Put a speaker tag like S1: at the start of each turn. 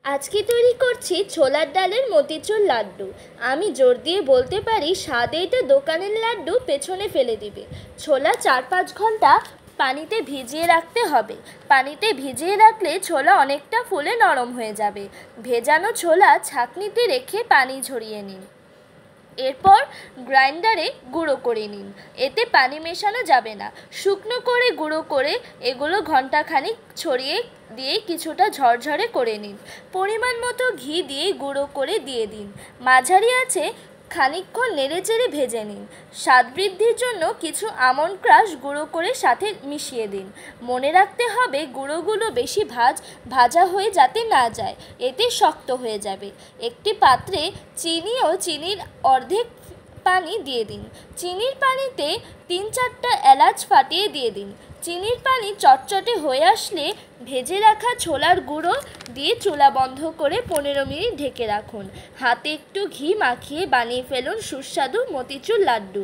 S1: আজকে তৈরি করছি ছোলার ডালের মতিচুর লাড্ডু। আমি জোর দিয়ে বলতে পারি স্বাদ এটা দোকানের লাড্ডু পেছনে ফেলে দিবে। ছোলা 4-5 ঘন্টা পানিতে ভিজিয়ে রাখতে হবে। পানিতে ভিজিয়ে রাখলে ছোলা অনেকটা ফুলে নরম হয়ে যাবে। ভেজানো ছোলা ছাঁকনিতে রেখে পানি ঝরিয়ে নিন। এরপর গ্রাইন্ডারে গুঁড়ো করে নিন। এতে পানি মেশানো যাবে না। শুকনো করে গুঁড়ো করে এগুলো ঘন্টাখানিক ছড়িয়ে দিয়ে কিছুটা ঝরঝরে করে নিন। পরিমাণ মতো ঘি দিয়ে গুঁড়ো করে দিয়ে দিন। মাঝারি আঁচে খানিকক্ষণ নেড়েচেড়ে ভেজে নিন। স্বাদ বৃদ্ধির জন্য কিছু আমন্ড ক্রাশ গুঁড়ো করে সাথে মিশিয়ে দিন। মনে রাখতে হবে গুঁড়োগুলো বেশি ভাজা হয়ে যাতে না যায়, এতে শক্ত হয়ে যাবে। একটি পাত্রে চিনি ও চিনির অর্ধেক পানি দিয়ে দিন। চিনির পানিতে 3-4টা এলাচ ফাটিয়ে দিয়ে দিন। চিনির পানি চটচটে হয়ে আসলে ভেজে রাখা ছোলার গুঁড়ো দিয়ে চুলা বন্ধ করে 15 মিনিট ঢেকে রাখুন। হাতে একটু ঘি মাখিয়ে বানিয়ে ফেলুন সুস্বাদু মতিচুর লাড্ডু।